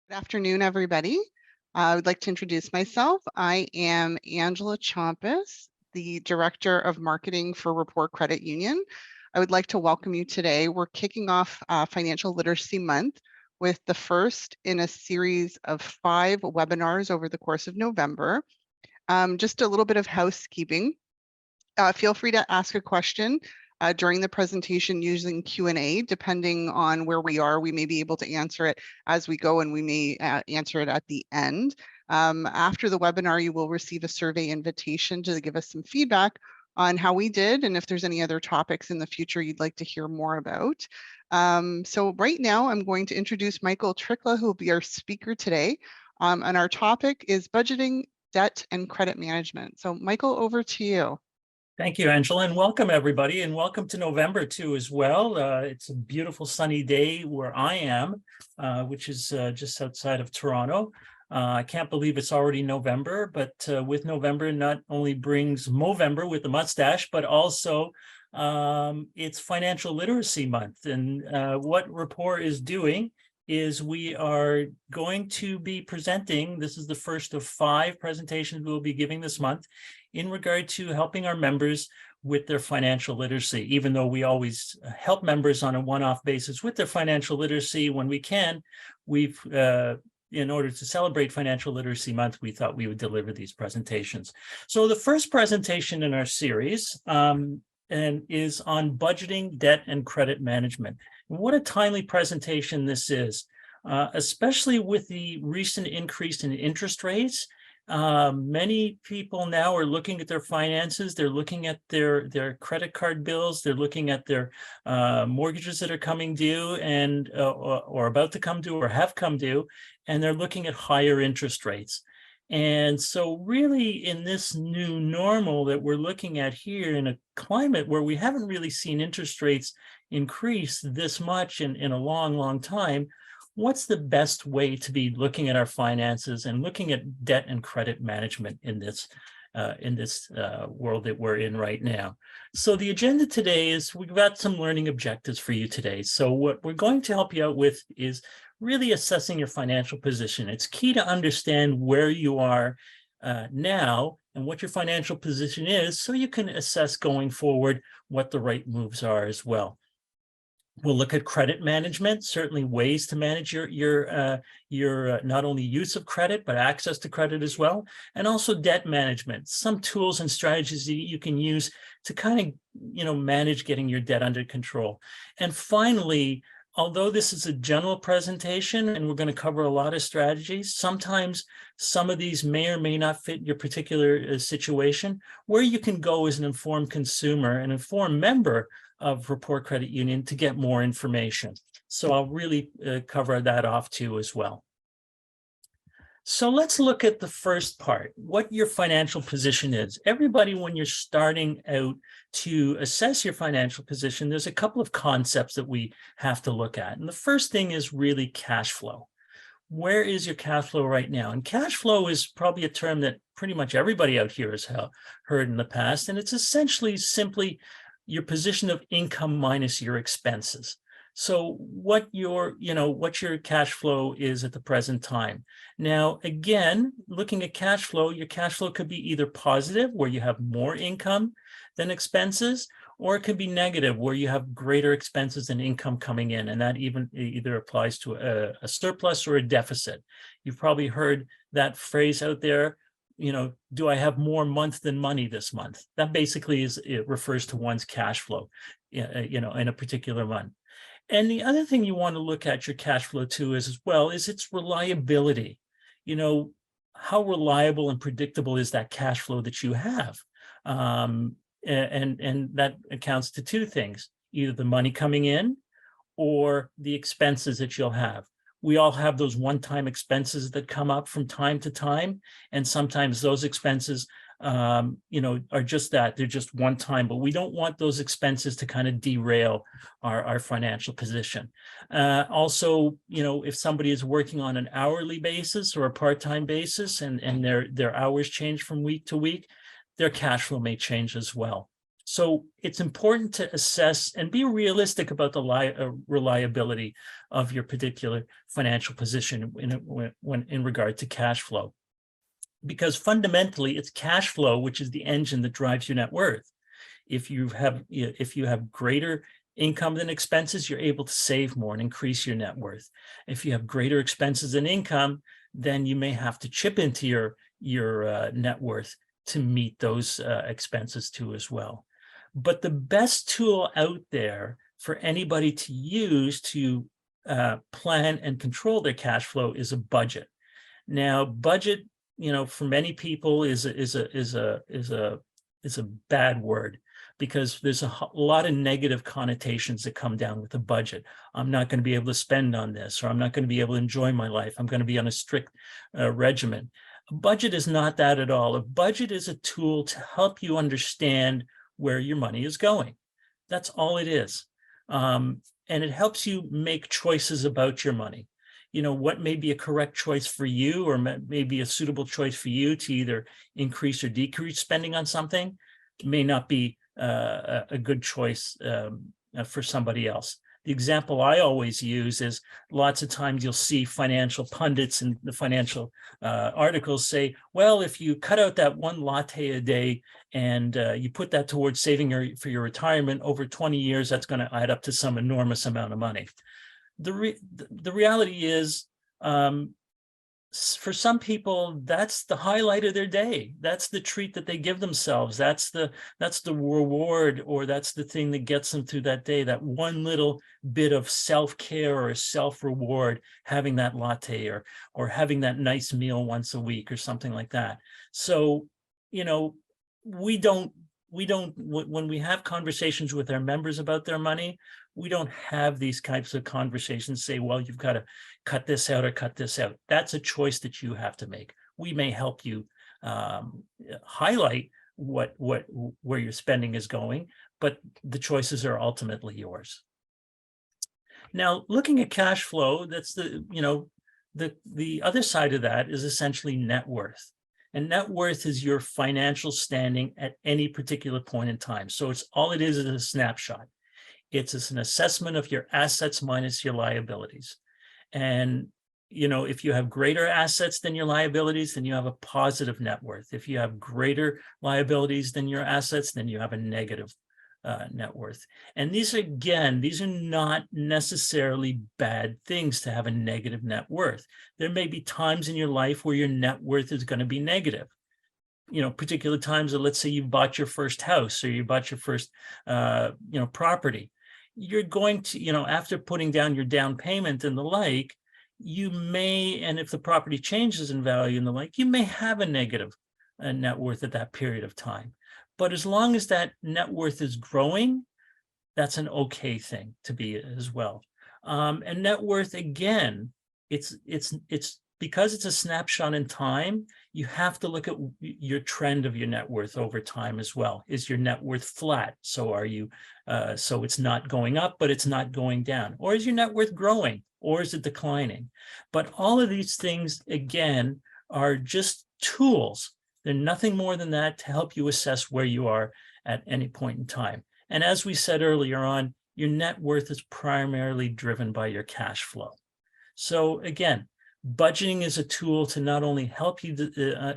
Good afternoon, everybody. I would like to introduce myself. I am Angela Chompus, the Director of Marketing for Report Credit Union. I would like to welcome you today. We're kicking off Financial Literacy Month with the first in a series of 5 webinars over the course of November. Just a little bit of housekeeping. Feel free to ask a question during the presentation using Q&A. Depending on where we are, we may be able to answer it as we go, and we may answer it at the end. After the webinar, you will receive a survey invitation to give us some feedback on how we did and if there's any other topics in the future you'd like to hear more about. So right now, I'm going to introduce Michael Trickla, who will be our speaker today. And our topic is budgeting, debt, and credit management. So Michael, over to you. Thank you, Angela, and welcome everybody, and welcome to November too as well. It's a beautiful sunny day where I am, which is just outside of Toronto. I can't believe it's already November, but with November not only brings Movember with the mustache, but also it's Financial Literacy Month. And what Rapport is doing is we are going to be presenting, this is the first of 5 presentations we'll be giving this month, in regard to helping our members with their financial literacy. Even though we always help members on a one-off basis with their financial literacy when we can, we've in order to celebrate Financial Literacy Month, we thought we would deliver these presentations. So the first presentation in our series and is on budgeting, debt, and credit management. And what a timely presentation this is, especially with the recent increase in interest rates. Many people now are looking at their finances. They're looking at their credit card bills. They're looking at their mortgages that are coming due and or about to come due or have come due, and they're looking at higher interest rates. And so really in this new normal that we're looking at here in a climate where we haven't really seen interest rates increase this much in a long, long time, what's the best way to be looking at our finances and looking at debt and credit management in this world that we're in right now? So the agenda today is we've got some learning objectives for you today. So what we're going to help you out with is really assessing your financial position. It's key to understand where you are now and what your financial position is so you can assess going forward what the right moves are as well. We'll look at credit management, certainly ways to manage your not only use of credit, but access to credit as well. And also debt management, some tools and strategies that you can use to kind of, manage getting your debt under control. And finally, although this is a general presentation and we're going to cover a lot of strategies, sometimes some of these may or may not fit your particular situation. Where you can go as an informed consumer, an informed member of Rapport Credit Union to get more information. So I'll really cover that off too as well. So let's look at the first part, what your financial position is. Everybody, when you're starting out to assess your financial position, there's a couple of concepts that we have to look at. And the first thing is really cash flow. Where is your cash flow right now? And cash flow is probably a term that pretty much everybody out here has heard in the past. And it's essentially simply your position of income minus your expenses. So what your cash flow is at the present time. Now, again, looking at cash flow, your cash flow could be either positive, where you have more income than expenses, or it could be negative, where you have greater expenses than income coming in. And that either applies to a surplus or a deficit. You've probably heard that phrase out there, do I have more month than money this month? That basically it refers to one's cash flow, in a particular month. And the other thing you want to look at your cash flow too is its reliability. How reliable and predictable is that cash flow that you have? And that accounts to 2 things, either the money coming in or the expenses that you'll have. We all have those one-time expenses that come up from time to time. And sometimes those expenses are just that, they're just one time, but we don't want those expenses to kind of derail our financial position. Also, if somebody is working on an hourly basis or a part-time basis and their hours change from week to week, their cash flow may change as well. So it's important to assess and be realistic about the reliability of your particular financial position when in regard to cash flow. Because fundamentally, it's cash flow, which is the engine that drives your net worth. If you have greater income than expenses, you're able to save more and increase your net worth. If you have greater expenses than income, then you may have to chip into your net worth to meet those expenses too as well. But the best tool out there for anybody to use to plan and control their cash flow is a budget. Now, budget, for many people is a bad word, because there's a lot of negative connotations that come down with a budget. I'm not going to be able to spend on this, or I'm not going to be able to enjoy my life. I'm going to be on a strict regimen. A budget is not that at all. A budget is a tool to help you understand where your money is going. That's all it is. And it helps you make choices about your money. What may be a correct choice for you, or may be a suitable choice for you to either increase or decrease spending on something, may not be a good choice for somebody else. The example I always use is lots of times you'll see financial pundits and the financial articles say, well, if you cut out that one latte a day and you put that towards saving for your retirement over 20 years, that's going to add up to some enormous amount of money. The reality is, for some people, that's the highlight of their day. That's the treat that they give themselves. That's the reward, or that's the thing that gets them through that day. That one little bit of self-care or self-reward, having that latte or having that nice meal once a week or something like that. So, we don't when we have conversations with our members about their money, we don't have these types of conversations, say, well, you've got to cut this out or cut this out. That's a choice that you have to make. We may help you highlight where your spending is going, but the choices are ultimately yours. Now, looking at cash flow, that's the other side of that is essentially net worth. And net worth is your financial standing at any particular point in time. So all it is a snapshot. It's an assessment of your assets minus your liabilities. And, if you have greater assets than your liabilities, then you have a positive net worth. If you have greater liabilities than your assets, then you have a negative net worth. And these are not necessarily bad things to have a negative net worth. There may be times in your life where your net worth is going to be negative. Particular times that, let's say you bought your first house, or you bought your first, property. You're going to, after putting down your down payment and the like, you may, and if the property changes in value and the like, you may have a negative net worth at that period of time. But as long as that net worth is growing, that's an okay thing to be as well. And net worth, again, it's because it's a snapshot in time, you have to look at your trend of your net worth over time as well. Is your net worth flat? So so it's not going up, but it's not going down. Or is your net worth growing? Or is it declining? But all of these things, again, are just tools. They're nothing more than that to help you assess where you are at any point in time. And as we said earlier on, your net worth is primarily driven by your cash flow. So again, budgeting is a tool to not only help you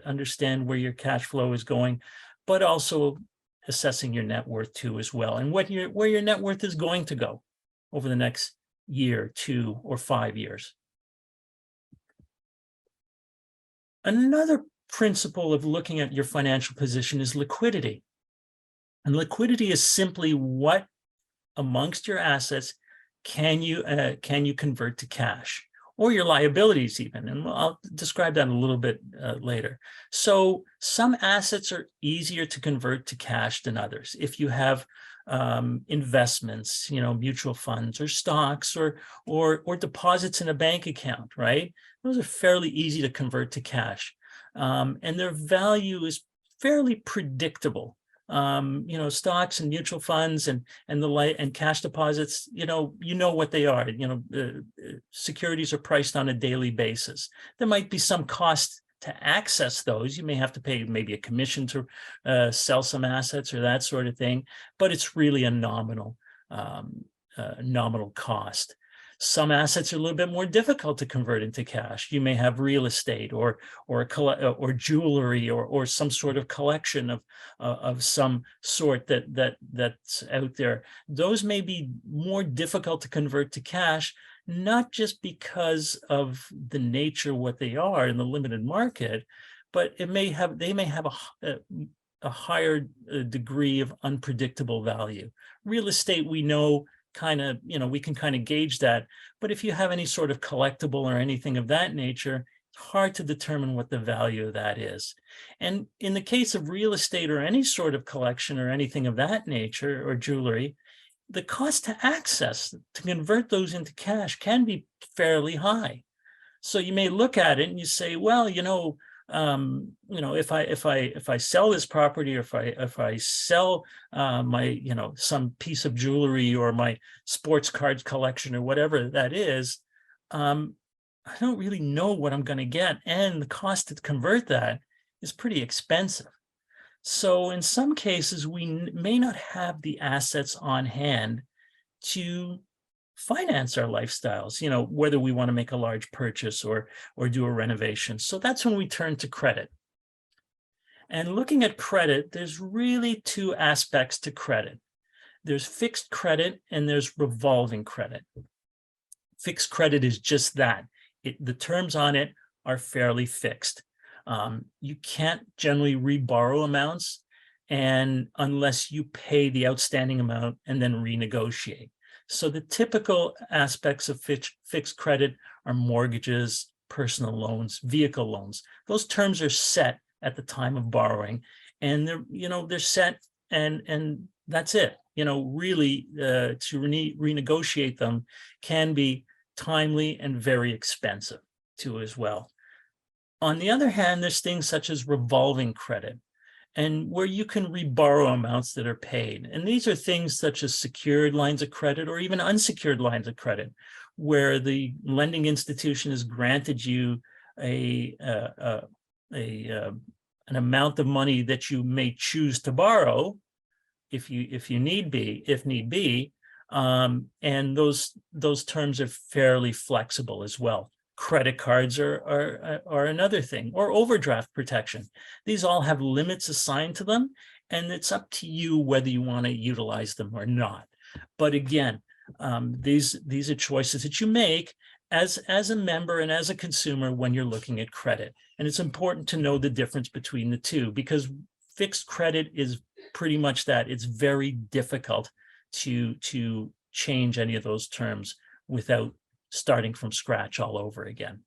understand where your cash flow is going, but also assessing your net worth too as well, and where your net worth is going to go over the next year, 2 or 5 years. Another principle of looking at your financial position is liquidity. And liquidity is simply what amongst your assets can you convert to cash, or your liabilities even. And I'll describe that a little bit later. So some assets are easier to convert to cash than others. If you have investments, mutual funds or stocks or deposits in a bank account, right? Those are fairly easy to convert to cash. And their value is fairly predictable. Stocks and mutual funds and cash deposits, you know what they are. Securities are priced on a daily basis. There might be some cost to access those. You may have to pay maybe a commission to sell some assets or that sort of thing, but it's really a nominal cost. Some assets are a little bit more difficult to convert into cash. You may have real estate or jewelry or some sort of collection of some sort that's out there. Those may be more difficult to convert to cash, not just because of the nature of what they are in the limited market, but they may have a higher degree of unpredictable value. Real estate, we know, we can kind of gauge that. But if you have any sort of collectible or anything of that nature, it's hard to determine what the value of that is. And in the case of real estate or any sort of collection or anything of that nature or jewelry, the cost to access, to convert those into cash, can be fairly high. So you may look at it and you say, well, if I sell this property, or if I sell my, some piece of jewelry or my sports cards collection or whatever that is, I don't really know what I'm going to get, and the cost to convert that is pretty expensive. So in some cases, we may not have the assets on hand to finance our lifestyles, whether we want to make a large purchase or do a renovation. So that's when we turn to credit. And looking at credit, there's really two aspects to credit. There's fixed credit and there's revolving credit. Fixed credit is just that. The terms on it are fairly fixed. You can't generally reborrow amounts unless you pay the outstanding amount and then renegotiate. So the typical aspects of fixed credit are mortgages, personal loans, vehicle loans. Those terms are set at the time of borrowing, and they're set, and that's it. Really, to renegotiate them can be timely and very expensive too as well. On the other hand, there's things such as revolving credit, and where you can reborrow amounts that are paid. And these are things such as secured lines of credit or even unsecured lines of credit, where the lending institution has granted you an amount of money that you may choose to borrow if need be, and those terms are fairly flexible as well. Credit cards are another thing, or overdraft protection. These all have limits assigned to them, and it's up to you whether you want to utilize them or not. But again, these are choices that you make as a member and as a consumer when you're looking at credit. And it's important to know the difference between the two, because fixed credit is pretty much that. It's very difficult to change any of those terms without starting from scratch all over again.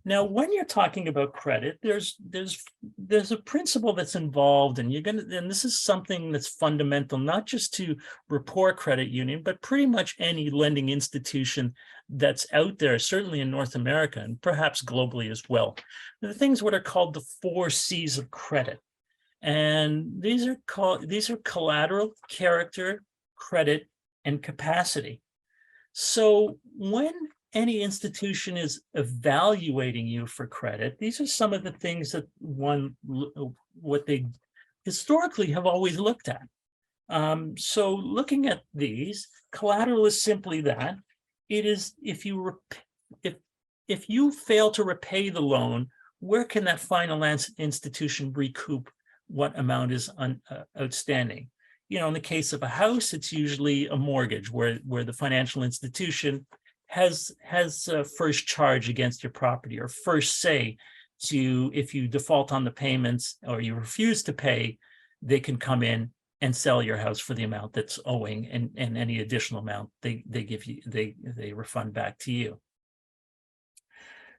Now, when you're talking about credit, there's a principle that's involved, and this is something that's fundamental, not just to Rapport Credit Union, but pretty much any lending institution that's out there, certainly in North America and perhaps globally as well. The things what are called the 4 C's of credit. And these are collateral, character, credit, and capacity. So when any institution is evaluating you for credit, these are some of the things that what they historically have always looked at. So looking at these, collateral is simply that. It is if you fail to repay the loan, where can that finance institution recoup what amount is outstanding? In the case of a house, it's usually a mortgage where the financial institution has first charge against your property, or first say to, if you default on the payments or you refuse to pay, they can come in and sell your house for the amount that's owing, and any additional amount they give you, they refund back to you.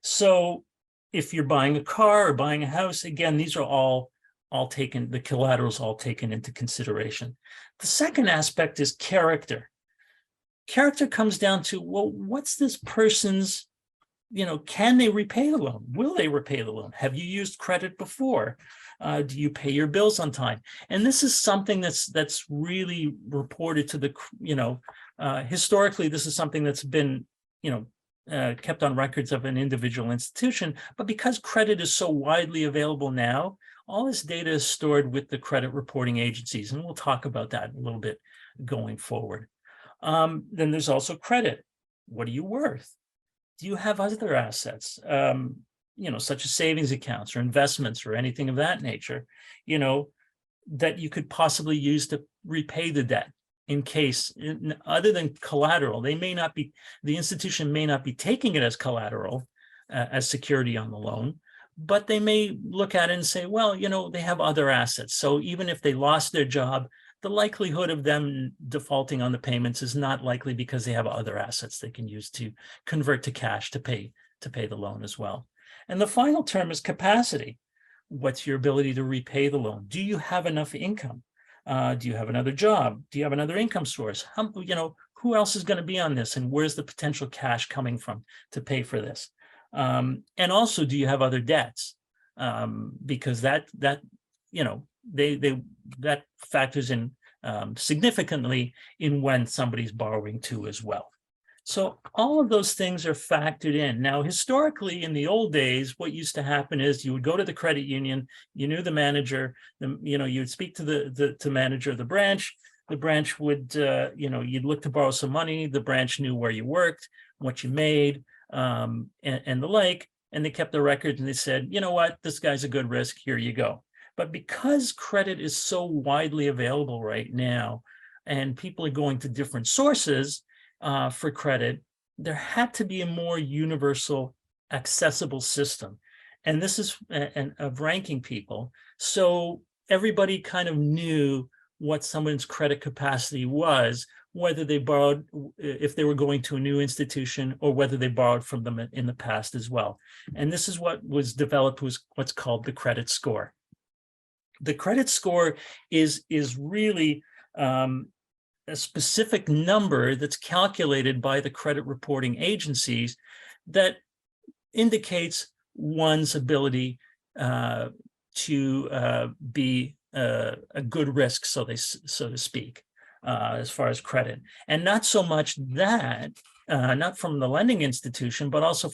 So if you're buying a car or buying a house, again, these are all taken, the collateral's all taken into consideration. The second aspect is character. Character comes down to, well, what's this person's, can they repay the loan? Will they repay the loan? Have you used credit before? Do you pay your bills on time? And this is something that's really reported to the, historically, this is something that's been, kept on records of an individual institution, but because credit is so widely available now, all this data is stored with the credit reporting agencies, and we'll talk about that a little bit going forward. Then there's also credit. What are you worth? Do you have other assets, such as savings accounts or investments or anything of that nature, that you could possibly use to repay the debt in case, other than collateral, the institution may not be taking it as collateral, as security on the loan, but they may look at it and say, well, they have other assets. So even if they lost their job, the likelihood of them defaulting on the payments is not likely because they have other assets they can use to convert to cash to pay the loan as well. And the final term is capacity. What's your ability to repay the loan? Do you have enough income? Do you have another job? Do you have another income source? Who else is going to be on this, and where's the potential cash coming from to pay for this? And also, do you have other debts? Because that factors in significantly in when somebody's borrowing too as well. So all of those things are factored in. Now, historically, in the old days, what used to happen is you would go to the credit union, you knew the manager, you would speak to the manager of the branch. The branch would, you'd look to borrow some money. The branch knew where you worked, what you made, and the like. And they kept the records and they said, you know what, this guy's a good risk, here you go. But because credit is so widely available right now, and people are going to different sources for credit, there had to be a more universal, accessible system. And this is of ranking people. So everybody kind of knew what someone's credit capacity was, whether they borrowed, if they were going to a new institution, or whether they borrowed from them in the past as well. And this is what was developed, was what's called the credit score. The credit score is really a specific number that's calculated by the credit reporting agencies that indicates one's ability to be a good risk, so to speak, as far as credit. And not so much that, not from the lending institution, but also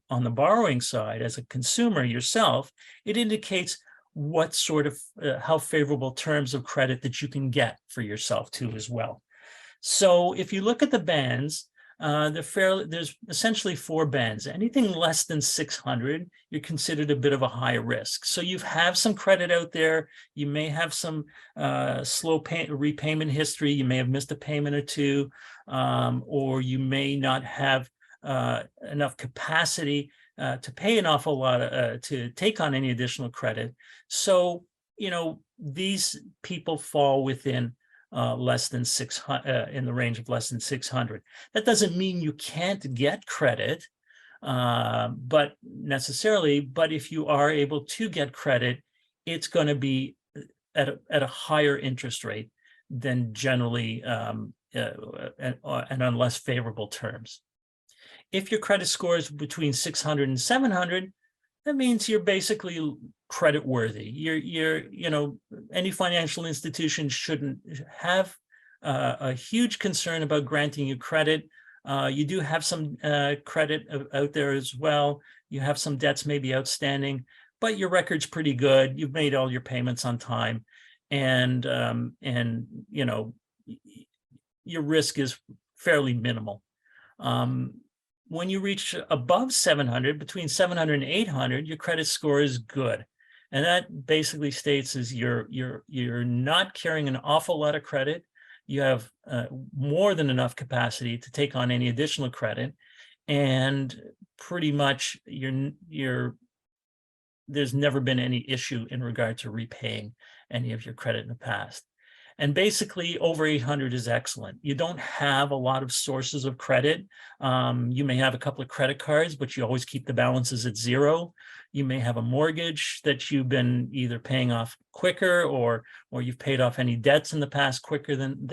on the borrowing side, as a consumer yourself, it indicates what sort of how favorable terms of credit that you can get for yourself too as well. So if you look at the bands, there's essentially 4 bands. Anything less than 600, you're considered a bit of a high risk. So you have some credit out there. You may have some slow repayment history. You may have missed a payment or two, or you may not have enough capacity to pay an awful lot to take on any additional credit. So, these people fall within less than 600, in the range of less than 600. That doesn't mean you can't get credit, but if you are able to get credit, it's going to be at a higher interest rate than generally and on less favorable terms. If your credit score is between 600 and 700, that means you're basically credit worthy. Any financial institution shouldn't have a huge concern about granting you credit. You do have some credit out there as well. You have some debts maybe outstanding, but your record's pretty good. You've made all your payments on time, and your risk is fairly minimal. When you reach above 700, between 700 and 800, your credit score is good. And that basically states is you're not carrying an awful lot of credit. You have more than enough capacity to take on any additional credit. And pretty much there's never been any issue in regard to repaying any of your credit in the past. And basically over 800 is excellent. You don't have a lot of sources of credit. You may have a couple of credit cards, but you always keep the balances at 0. You may have a mortgage that you've been either paying off quicker, or you've paid off any debts in the past quicker than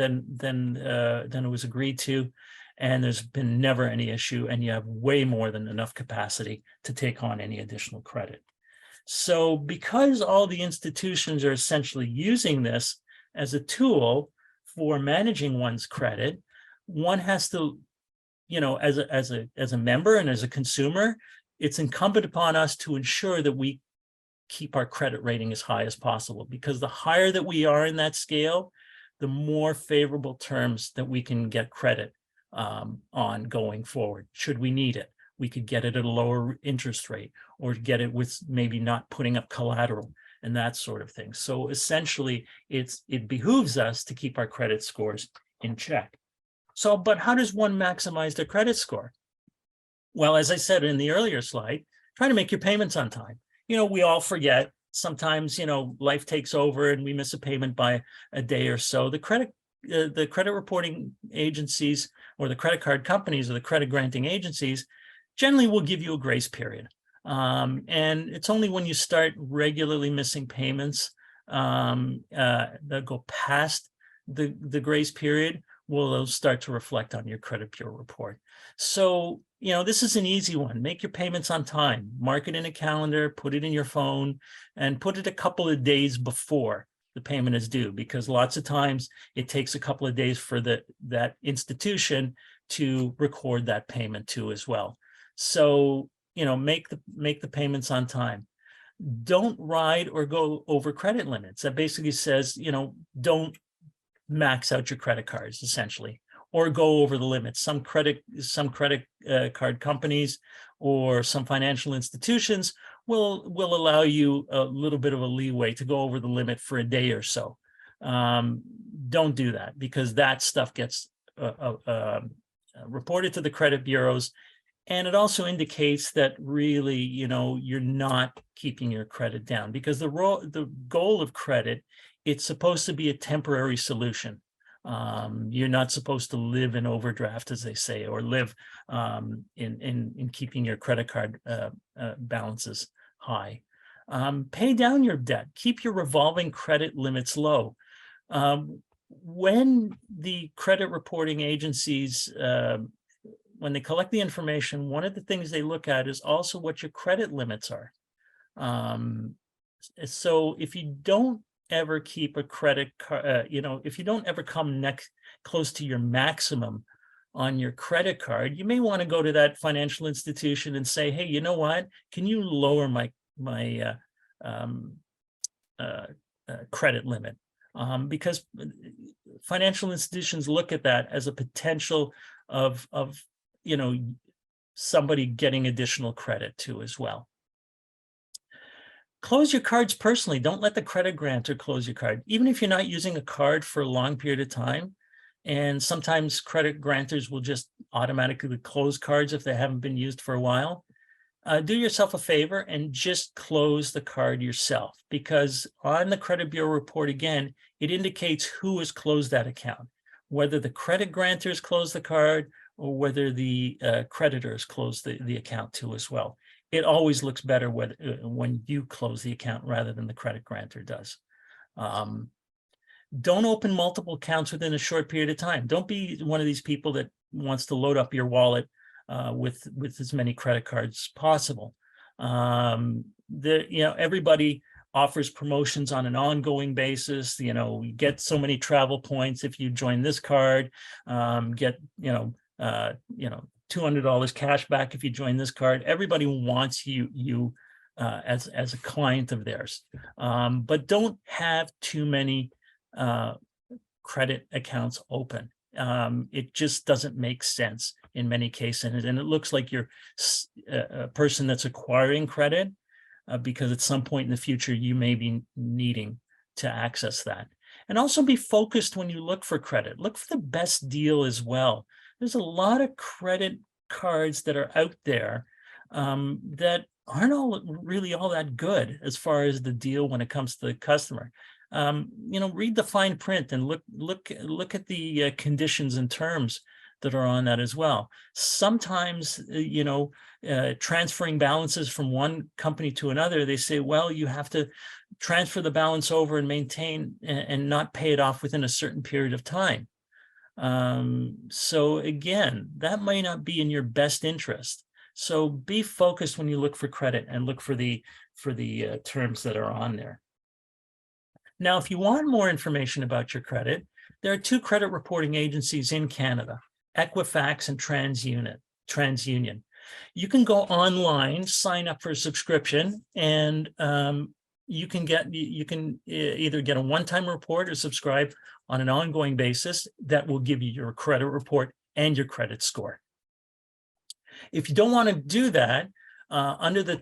it was agreed to. And there's been never any issue, and you have way more than enough capacity to take on any additional credit. So because all the institutions are essentially using this as a tool for managing one's credit, one has to as a member and as a consumer, it's incumbent upon us to ensure that we keep our credit rating as high as possible, because the higher that we are in that scale, the more favorable terms that we can get credit on going forward. Should we need it, we could get it at a lower interest rate, or get it with maybe not putting up collateral and that sort of thing. So essentially, it behooves us to keep our credit scores in check. So, but how does one maximize their credit score? Well, as I said in the earlier slide, try to make your payments on time. We all forget. Sometimes, life takes over and we miss a payment by a day or so. The credit reporting agencies, or the credit card companies, or the credit granting agencies generally will give you a grace period. And it's only when you start regularly missing payments that go past the grace period will those start to reflect on your credit bureau report. So, this is an easy one. Make your payments on time. Mark it in a calendar, put it in your phone, and put it a couple of days before the payment is due, because lots of times it takes a couple of days for that institution to record that payment too as well. So, make the payments on time. Don't ride or go over credit limits. That basically says, don't max out your credit cards, essentially, or go over the limits. Some credit card companies or some financial institutions will allow you a little bit of a leeway to go over the limit for a day or so. Don't do that, because that stuff gets reported to the credit bureaus. And it also indicates that really, you're not keeping your credit down, because the goal of credit, it's supposed to be a temporary solution. You're not supposed to live in overdraft, as they say, or live in keeping your credit card balances high. Pay down your debt. Keep your revolving credit limits low. When the credit reporting agencies, when they collect the information, one of the things they look at is also what your credit limits are. So if you don't ever keep a credit card, if you don't ever come close to your maximum on your credit card, you may want to go to that financial institution and say, hey, you know what, can you lower my credit limit? Because financial institutions look at that as a potential of somebody getting additional credit too as well. Close your cards personally. Don't let the credit grantor close your card, even if you're not using a card for a long period of time. And sometimes credit grantors will just automatically close cards if they haven't been used for a while. Do yourself a favor and just close the card yourself, because on the credit bureau report, again, it indicates who has closed that account, whether the credit grantors closed the card or whether the creditors closed the account too as well. It always looks better when you close the account rather than the credit grantor does. Don't open multiple accounts within a short period of time. Don't be one of these people that wants to load up your wallet with as many credit cards as possible. Everybody offers promotions on an ongoing basis. You get so many travel points if you join this card. Get $200 cash back if you join this card. Everybody wants you as a client of theirs, but don't have too many credit accounts open. It just doesn't make sense in many cases, and it looks like you're a person that's acquiring credit because at some point in the future you may be needing to access that. And also be focused when you look for credit. Look for the best deal as well. There's a lot of credit cards that are out there that aren't really all that good as far as the deal when it comes to the customer. Read the fine print and look at the conditions and terms that are on that as well. Sometimes, transferring balances from one company to another, they say, well, you have to transfer the balance over and maintain and not pay it off within a certain period of time. So again, that might not be in your best interest. So be focused when you look for credit and look for the terms that are on there. Now, if you want more information about your credit, there are two credit reporting agencies in Canada, Equifax, and TransUnion. You can go online, sign up for a subscription, and you can either get a one-time report or subscribe on an ongoing basis that will give you your credit report and your credit score. If you don't want to do that, under the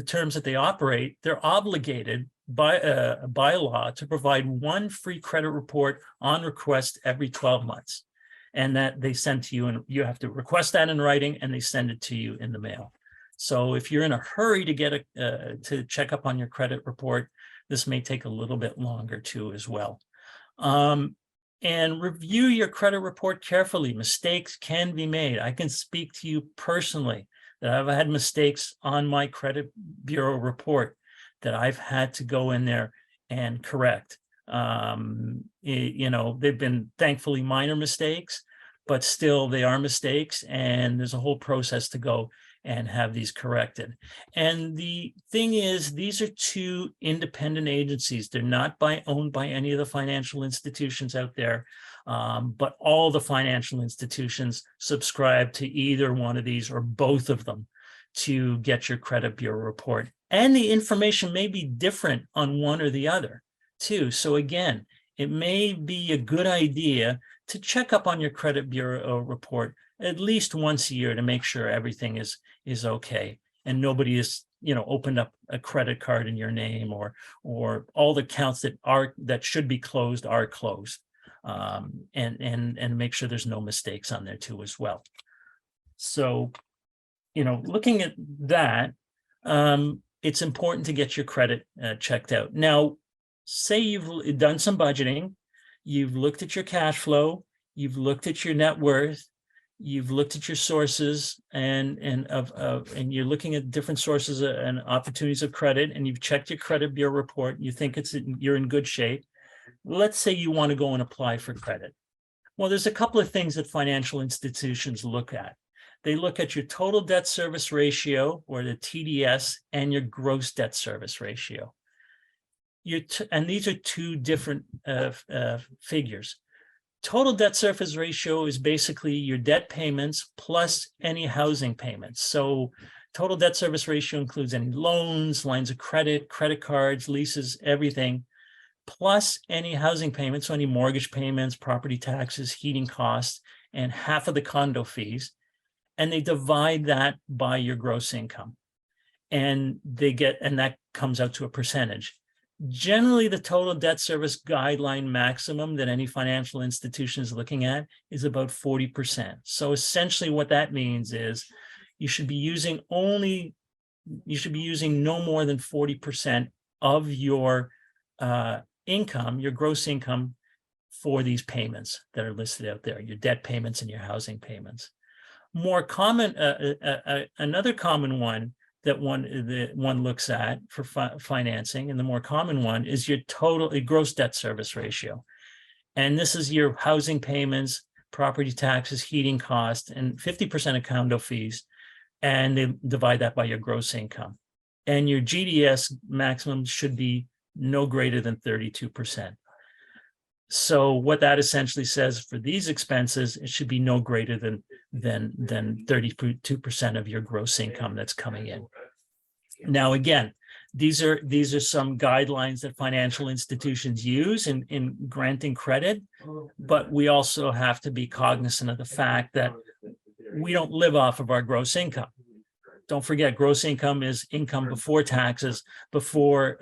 terms that they operate, they're obligated by law to provide one free credit report on request every 12 months, and that they send to you, and you have to request that in writing, and they send it to you in the mail. So if you're in a hurry to get to check up on your credit report, this may take a little bit longer too as well. And review your credit report carefully. Mistakes can be made. I can speak to you personally that I've had mistakes on my credit bureau report that I've had to go in there and correct. You know, they've been thankfully minor mistakes, but still they are mistakes, and there's a whole process to go and have these corrected. And the thing is, these are two independent agencies. They're not owned by any of the financial institutions out there, but all the financial institutions subscribe to either one of these or both of them to get your credit bureau report. And the information may be different on one or the other too. So again, it may be a good idea to check up on your credit bureau report at least once a year to make sure everything is okay and nobody is, you know, opened up a credit card in your name, or all the accounts that should be closed are closed, and make sure there's no mistakes on there too as well. So, you know, looking at that, it's important to get your credit checked out. Now, say you've done some budgeting, you've looked at your cash flow, you've looked at your net worth, you've looked at your sources, and you're looking at different sources and opportunities of credit, and you've checked your credit bureau report, you think you're in good shape. Let's say you want to go and apply for credit. Well, there's a couple of things that financial institutions look at. They look at your total debt service ratio, or the TDS, and your gross debt service ratio. And these are two different figures. Total debt service ratio is basically your debt payments plus any housing payments. So total debt service ratio includes any loans, lines of credit, credit cards, leases, everything, plus any housing payments, so any mortgage payments, property taxes, heating costs, and half of the condo fees. And they divide that by your gross income. And that comes out to a percentage. Generally, the total debt service guideline maximum that any financial institution is looking at is about 40%. So essentially what that means is you should be using no more than 40% of your income, your gross income, for these payments that are listed out there, your debt payments and your housing payments. More common, another common one that one looks at for financing, and the more common one, is your total gross debt service ratio. And this is your housing payments, property taxes, heating costs, and 50% of condo fees. And they divide that by your gross income. And your GDS maximum should be no greater than 32%. So what that essentially says for these expenses, it should be no greater than 32% of your gross income that's coming in. Now, again, these are some guidelines that financial institutions use in granting credit, but we also have to be cognizant of the fact that we don't live off of our gross income. Don't forget, gross income is income before taxes, before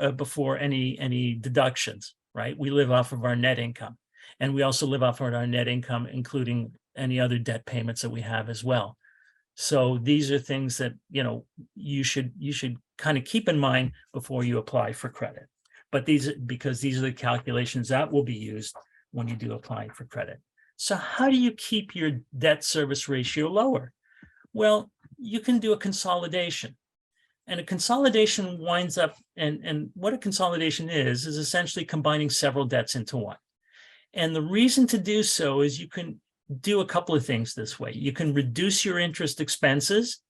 any deductions, right? We live off of our net income, and we also live off of our net income, including any other debt payments that we have as well. So these are things that, you know, you should kind of keep in mind before you apply for credit. But because these are the calculations that will be used when you do apply for credit. So how do you keep your debt service ratio lower? Well, you can do a consolidation. And a consolidation winds up, and what a consolidation is essentially combining several debts into one. And the reason to do so is you can do a couple of things this way. You can reduce your interest expenses,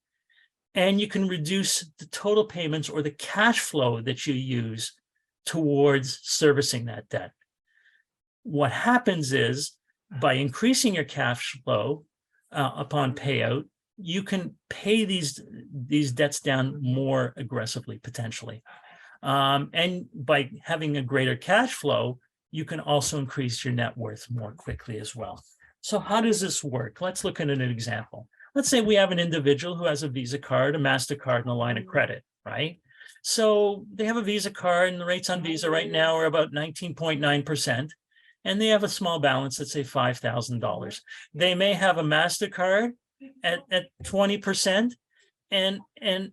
and you can reduce the total payments or the cash flow that you use towards servicing that debt. What happens is by increasing your cash flow upon payout, you can pay these debts down more aggressively, potentially. And by having a greater cash flow, you can also increase your net worth more quickly as well. So how does this work? Let's look at an example. Let's say we have an individual who has a Visa card, a MasterCard, and a line of credit, right? So they have a Visa card, and the rates on Visa right now are about 19.9%. And they have a small balance, let's say $5,000. They may have a MasterCard at 20%, and they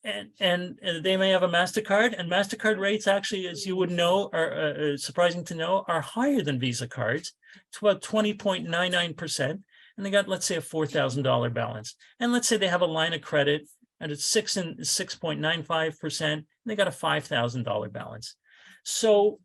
may have a MasterCard, and MasterCard rates actually, as you would know, are surprising to know, are higher than Visa cards, to about 20.99%. And they got, let's say, a $4,000 balance. And let's say they have a line of credit and it's 6.95%, and they got a $5,000 balance. So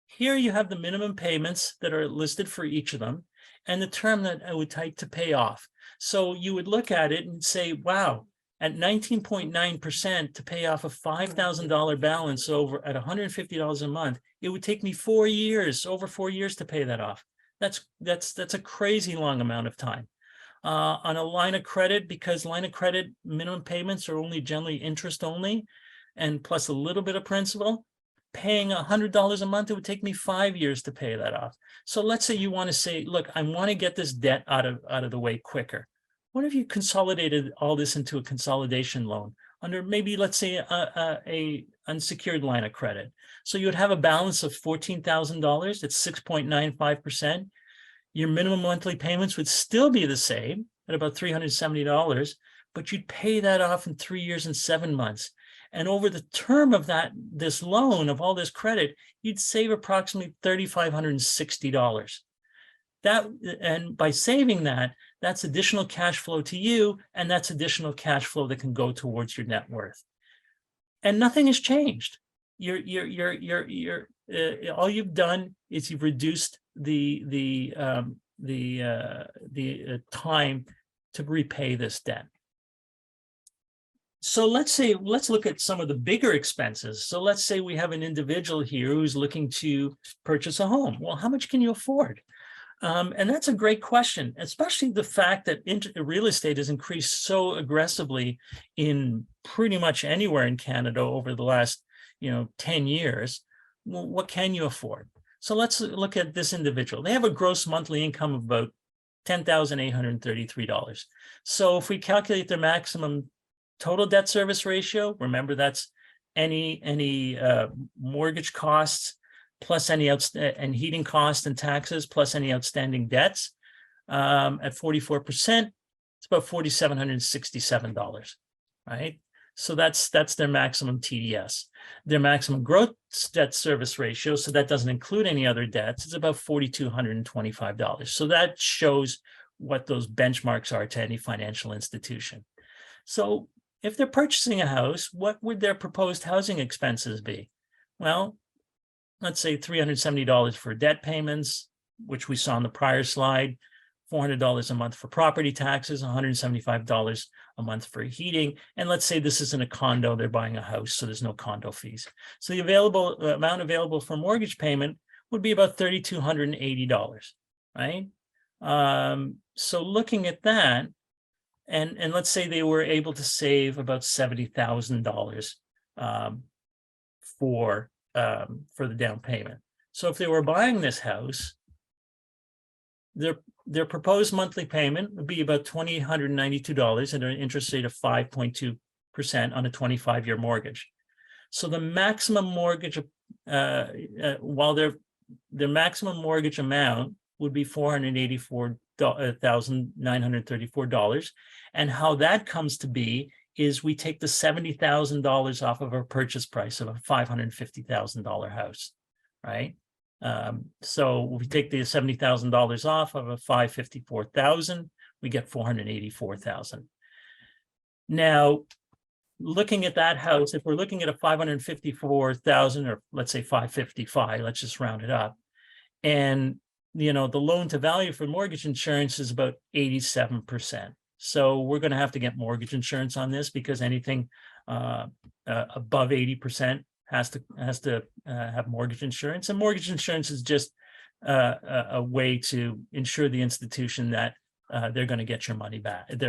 here you have the minimum payments that are listed for each of them and the term that I would take to pay off. So you would look at it and say, wow, at 19.9% to pay off a $5,000 balance over at $150 a month, it would take me 4 years, over 4 years to pay that off. That's a crazy long amount of time. On a line of credit, because line of credit minimum payments are only generally interest only, and plus a little bit of principal, paying $100 a month, it would take me 5 years to pay that off. So let's say you want to say, look, I want to get this debt out of the way quicker. What if you consolidated all this into a consolidation loan under maybe, let's say, a unsecured line of credit? So you would have a balance of $14,000 at 6.95%. Your minimum monthly payments would still be the same at about $370, but you'd pay that off in 3 years and 7 months. And over the term of this loan, of all this credit, you'd save approximately $3,560. And by saving that, that's additional cash flow to you, and that's additional cash flow that can go towards your net worth. And nothing has changed. All you've done is you've reduced the time to repay this debt. So let's look at some of the bigger expenses. So let's say we have an individual here who's looking to purchase a home. Well, how much can you afford? And that's a great question, especially the fact that real estate has increased so aggressively in pretty much anywhere in Canada over the last 10 years. Well, what can you afford? So let's look at this individual. They have a gross monthly income of about $10,833. So if we calculate their maximum total debt service ratio, remember that's any mortgage costs plus any and heating costs and taxes plus any outstanding debts, at 44%, it's about $4,767, right? So that's their maximum TDS. Their maximum gross debt service ratio, so that doesn't include any other debts, is about $4,225. So that shows what those benchmarks are to any financial institution. So if they're purchasing a house, what would their proposed housing expenses be? Well, let's say $370 for debt payments, which we saw in the prior slide, $400 a month for property taxes, $175 a month for heating. And let's say this isn't a condo, they're buying a house, so there's no condo fees. So the amount available for mortgage payment would be about $3,280, right? So looking at that, and let's say they were able to save about $70,000 for the down payment. So if they were buying this house, their proposed monthly payment would be about $2,892 at an interest rate of 5.2% on a 25-year mortgage. So the maximum mortgage, while their maximum mortgage amount would be $484,934, and how that comes to be is we take the $70,000 off of our purchase price of a $550,000 house, right? So we take the $70,000 off of a $554,000, we get $484,000. Now, looking at that house, if we're looking at a $554,000, or let's say $555,000, let's just round it up, and the loan to value for mortgage insurance is about 87%. So we're going to have to get mortgage insurance on this, because anything above 80% has to have mortgage insurance. And mortgage insurance is just a way to ensure the institution that they're going to get their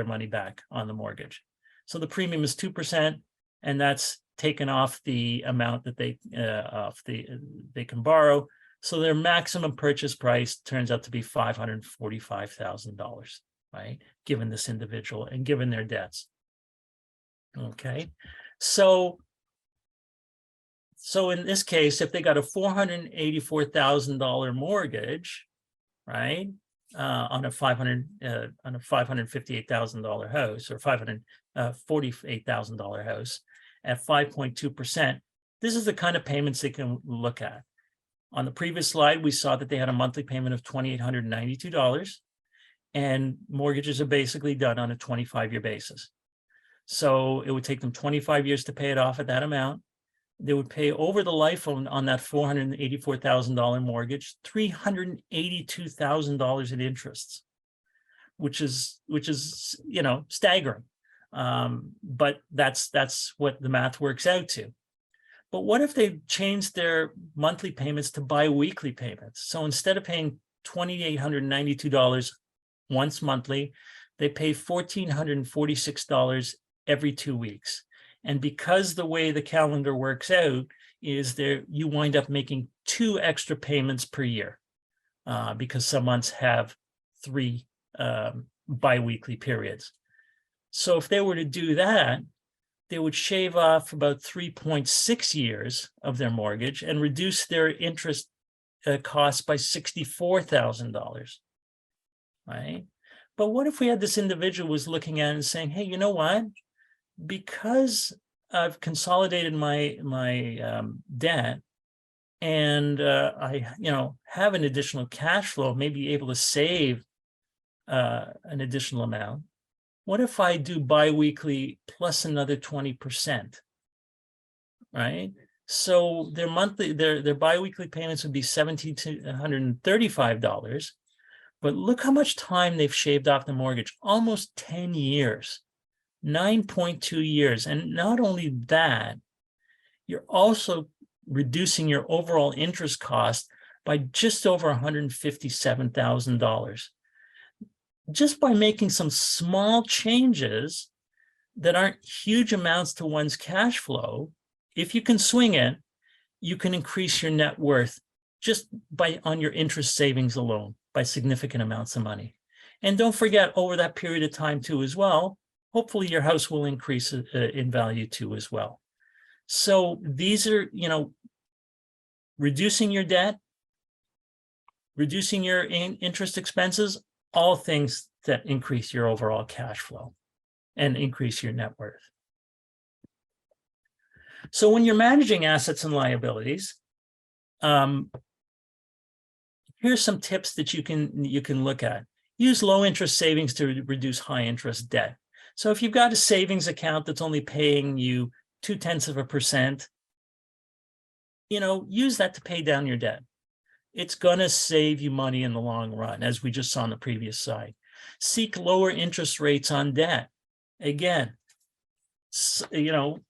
money back on the mortgage. So the premium is 2%, and that's taken off the amount that they can borrow. So their maximum purchase price turns out to be $545,000, right? Given this individual and given their debts. Okay, so in this case, if they got a $484,000 mortgage, right, on a $558,000 house, or $548,000 house at 5.2%, this is the kind of payments they can look at. On the previous slide, we saw that they had a monthly payment of $2,892, and mortgages are basically done on a 25-year basis. So it would take them 25 years to pay it off at that amount. They would pay over the life on that $484,000 mortgage, $382,000 in interests, which is staggering. But that's what the math works out to. But what if they changed their monthly payments to bi-weekly payments? So instead of paying $2,892 once monthly, they pay $1,446 every 2 weeks. And because the way the calendar works out is you wind up making 2 extra payments per year, because some months have 3 bi-weekly periods. So if they were to do that, they would shave off about 3.6 years of their mortgage and reduce their interest costs by $64,000, right? But what if we had this individual was looking at it and saying, hey, you know what? Because I've consolidated my debt, and I have an additional cash flow, maybe able to save an additional amount. What if I do biweekly plus another 20%? Right? So their biweekly payments would be $1,735. But look how much time they've shaved off the mortgage, almost 10 years. 9.2 years. And not only that, you're also reducing your overall interest cost by just over $157,000. Just by making some small changes that aren't huge amounts to one's cash flow, if you can swing it, you can increase your net worth just on your interest savings alone by significant amounts of money. And don't forget, over that period of time too as well, hopefully your house will increase in value too as well. So these are, reducing your debt, reducing your interest expenses, all things that increase your overall cash flow and increase your net worth. So when you're managing assets and liabilities, here's some tips that you can look at. Use low interest savings to reduce high interest debt. So if you've got a savings account that's only paying you 0.2%, use that to pay down your debt. It's going to save you money in the long run, as we just saw on the previous slide. Seek lower interest rates on debt. Again, again,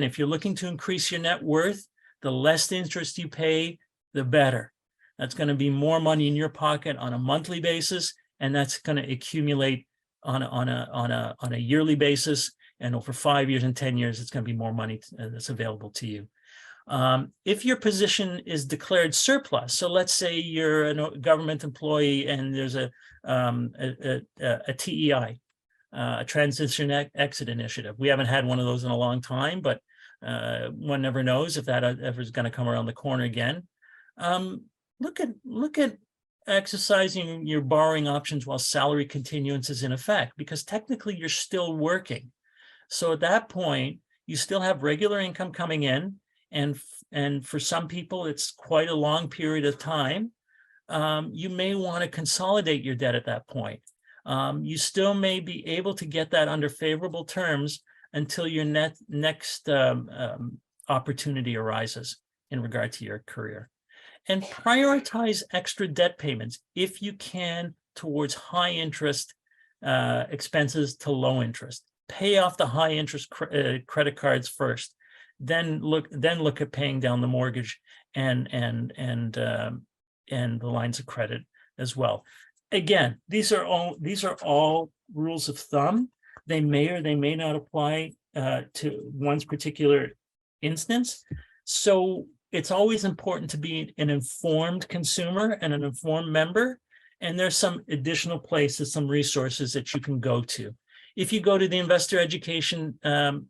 if you're looking to increase your net worth, the less interest you pay, the better. That's going to be more money in your pocket on a monthly basis, and that's going to accumulate on a yearly basis, and over 5 years and 10 years, it's going to be more money that's available to you. If your position is declared surplus, so let's say you're a government employee and there's a TEI, a transition exit initiative. We haven't had one of those in a long time, but one never knows if that ever is going to come around the corner again. Look at exercising your borrowing options while salary continuance is in effect, because technically you're still working. So at that point, you still have regular income coming in, and for some people, it's quite a long period of time. You may want to consolidate your debt at that point. You still may be able to get that under favorable terms until your next opportunity arises in regard to your career. And prioritize extra debt payments, if you can, towards high interest expenses to low interest. Pay off the high interest credit cards first, then look at paying down the mortgage, and the lines of credit as well. Again, these are all rules of thumb. They may or they may not apply to one's particular instance. So it's always important to be an informed consumer and an informed member. And there's some additional places, some resources that you can go to. If you go to the Investor Education Fund,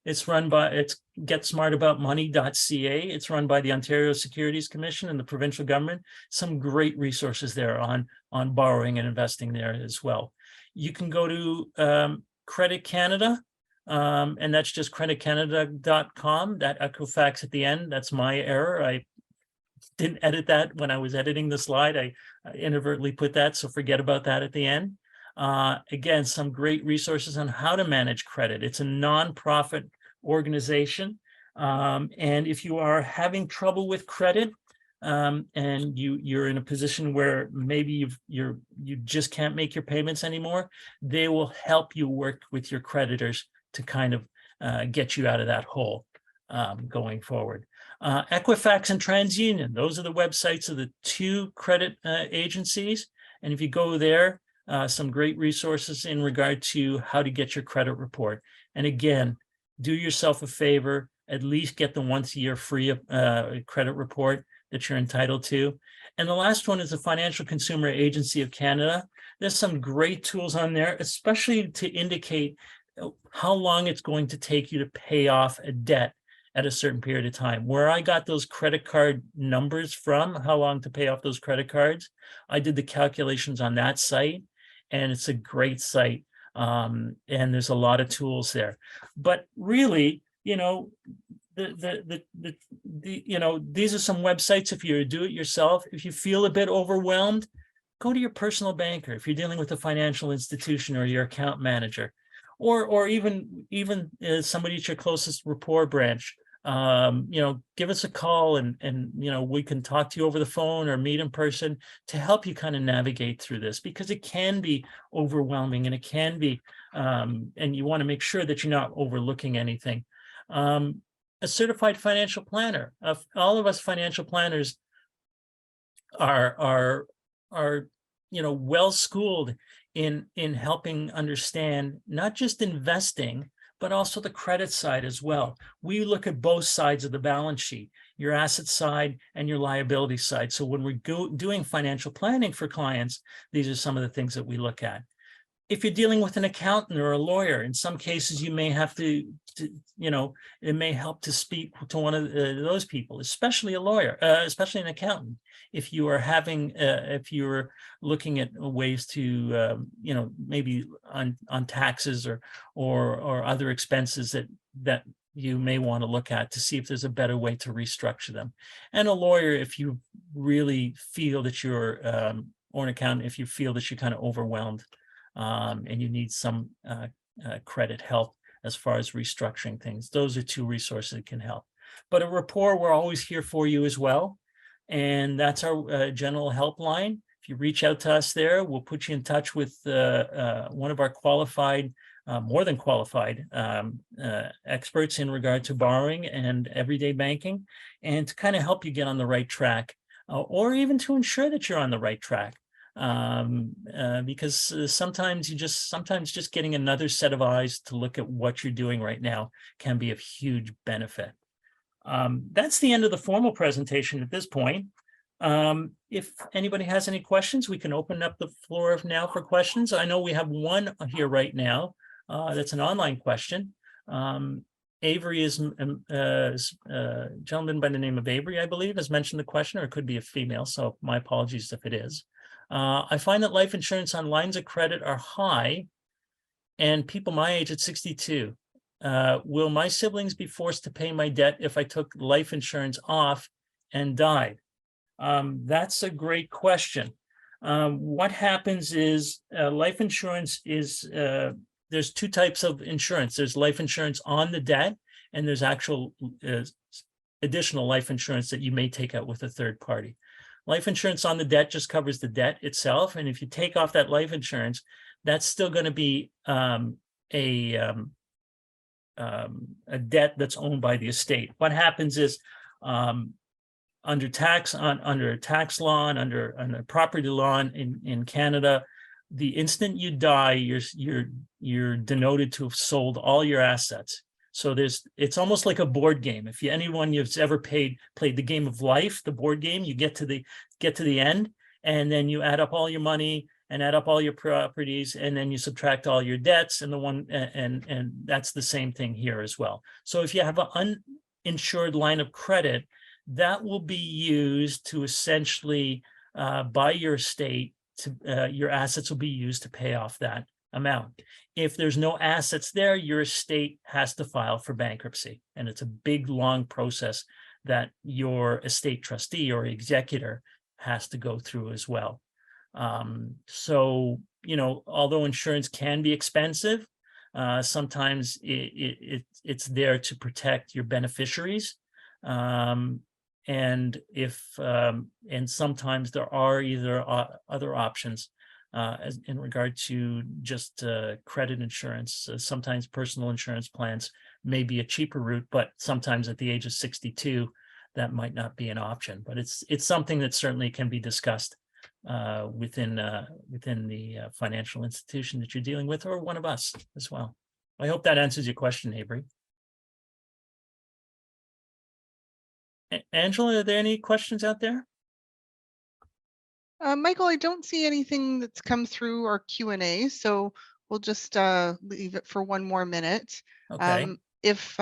it's getsmartaboutmoney.ca. It's run by the Ontario Securities Commission and the provincial government. Some great resources there on borrowing and investing there as well. You can go to Credit Canada, and that's just creditcanada.com. That Equifax at the end, that's my error. I didn't edit that when I was editing the slide. I inadvertently put that, so forget about that at the end. Again, some great resources on how to manage credit. It's a nonprofit organization. And if you are having trouble with credit, and you're in a position where maybe you just can't make your payments anymore, they will help you work with your creditors to kind of get you out of that hole going forward. Equifax and TransUnion, those are the websites of the two credit agencies. And if you go there, some great resources in regard to how to get your credit report. And again, do yourself a favor, at least get the once a year free credit report that you're entitled to. And the last one is the Financial Consumer Agency of Canada. There's some great tools on there, especially to indicate how long it's going to take you to pay off a debt at a certain period of time. Where I got those credit card numbers from, how long to pay off those credit cards, I did the calculations on that site, and it's a great site. And there's a lot of tools there. But really, you know, these are some websites. If you do it yourself, if you feel a bit overwhelmed, go to your personal banker. If you're dealing with a financial institution or your account manager, or even somebody at your closest rapport branch, give us a call and we can talk to you over the phone or meet in person to help you kind of navigate through this, because it can be overwhelming and it can be, and you want to make sure that you're not overlooking anything. A certified financial planner. All of us financial planners are well schooled in helping understand not just investing, but also the credit side as well. We look at both sides of the balance sheet, your asset side and your liability side. So when we're doing financial planning for clients, these are some of the things that we look at. If you're dealing with an accountant or a lawyer, in some cases you may have to it may help to speak to one of those people, especially a lawyer, especially an accountant. If you are if you're looking at ways to, maybe on taxes or other expenses that you may want to look at to see if there's a better way to restructure them. And a lawyer, if you really feel that you're, or an accountant, if you feel that you're kind of overwhelmed, and you need some credit help as far as restructuring things. Those are two resources that can help. But a rapport, we're always here for you as well. And that's our general helpline. If you reach out to us there, we'll put you in touch with one of our qualified, more than qualified experts in regard to borrowing and everyday banking, and to kind of help you get on the right track, or even to ensure that you're on the right track. Because sometimes just getting another set of eyes to look at what you're doing right now can be of huge benefit. That's the end of the formal presentation at this point. If anybody has any questions, we can open up the floor now for questions. I know we have one here right now. That's an online question. Avery is a gentleman by the name of Avery, I believe, has mentioned the question, or it could be a female, so my apologies if it is. I find that life insurance on lines of credit are high, and people my age at 62. Will my siblings be forced to pay my debt if I took life insurance off and died? That's a great question. What happens is life insurance is, there's two types of insurance. There's life insurance on the debt, and there's actual additional life insurance that you may take out with a third party. Life insurance on the debt just covers the debt itself. And if you take off that life insurance, that's still going to be a debt that's owned by the estate. What happens is Under tax law and under property law in Canada, the instant you die, you're denoted to have sold all your assets. So it's almost like a board game. If anyone who's ever played the game of life, the board game, you get to the end, and then you add up all your money and add up all your properties, and then you subtract all your debts, and that's the same thing here as well. So if you have an uninsured line of credit, that will be used to essentially by your estate to your assets will be used to pay off that amount. If there's no assets there, your estate has to file for bankruptcy, and it's a big, long process that your estate trustee or executor has to go through as well. So, although insurance can be expensive, sometimes it's there to protect your beneficiaries. And sometimes there are either other options in regard to just credit insurance. Sometimes personal insurance plans may be a cheaper route, but sometimes at the age of 62, that might not be an option. But it's something that certainly can be discussed within the financial institution that you're dealing with, or one of us as well. I hope that answers your question, Avery. Angela, are there any questions out there? Michael, I don't see anything that's come through our Q&A, so we'll just leave it for one more minute. Okay. If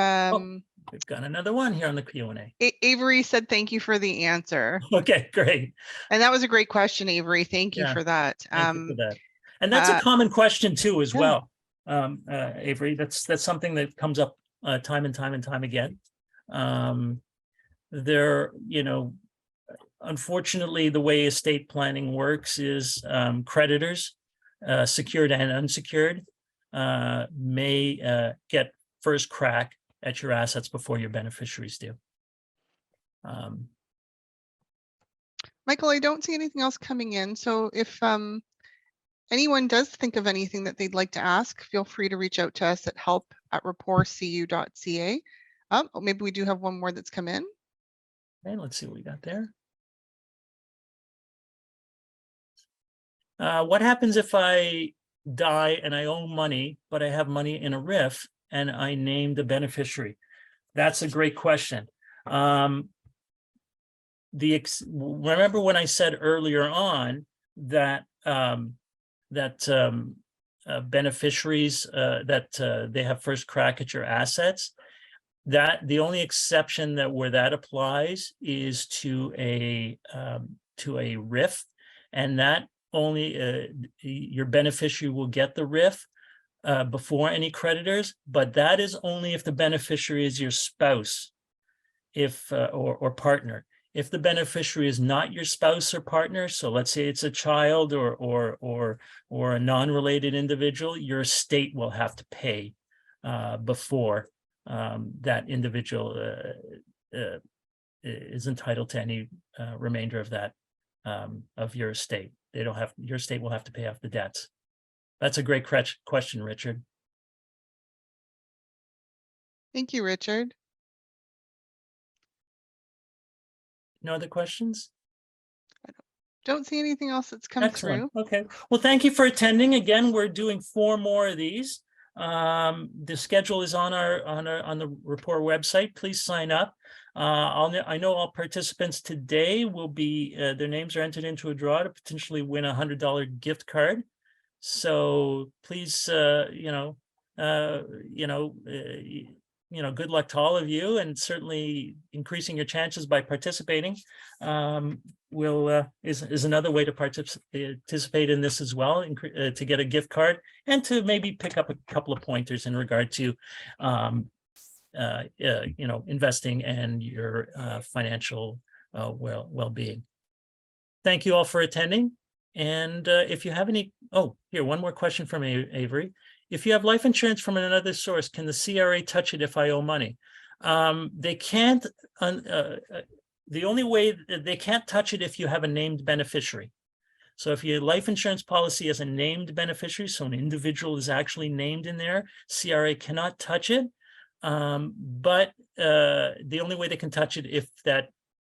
We've got another one here on the Q&A. Avery said thank you for the answer. Okay, great. And that was a great question, Avery. Thank you for that. Thank you for that. And that's a common question too, as well, Avery. That's something that comes up time and time again. Unfortunately, the way estate planning works is creditors, secured and unsecured, may get first crack at your assets before your beneficiaries do. Michael, I don't see anything else coming in. So if anyone does think of anything that they'd like to ask, feel free to reach out to us at help@rapportcu.ca. Oh, maybe we do have one more that's come in. Okay, let's see what we got there. What happens if I die and I owe money, but I have money in a RIF and I name the beneficiary? That's a great question. Remember when I said earlier on that beneficiaries they have first crack at your assets? That the only exception where that applies is to a RIF, and that only your beneficiary will get the RIF before any creditors, but that is only if the beneficiary is your spouse, or partner. If the beneficiary is not your spouse or partner, so let's say it's a child or a non-related individual, your estate will have to pay before that individual is entitled to any remainder of that of your estate. Your estate will have to pay off the debts. That's a great question, Richard. Thank you, Richard. No other questions? Don't see anything else that's come Excellent. through. Okay. Well, thank you for attending. Again, we're doing 4 more of these. The schedule is on the report website. Please sign up. I know all participants today will be their names are entered into a draw to potentially win a $100 gift card. So please, good luck to all of you, and certainly increasing your chances by participating is another way to participate in this as well, to get a gift card and to maybe pick up a couple of pointers in regard to investing and your financial well-being. Thank you all for attending. And if you have any, here, one more question from Avery. If you have life insurance from another source, can the CRA touch it if I owe money? They can't. The only way they can't touch it if you have a named beneficiary. So if your life insurance policy has a named beneficiary, so an individual is actually named in there, CRA cannot touch it. But the only way they can touch it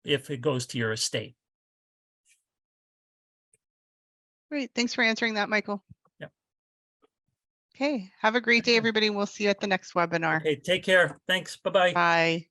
if it goes to your estate. Great. Thanks for answering that, Michael. Yep. Okay. Have a great day, everybody. We'll see you at the next webinar. Okay, take care. Thanks. Bye-bye. Bye.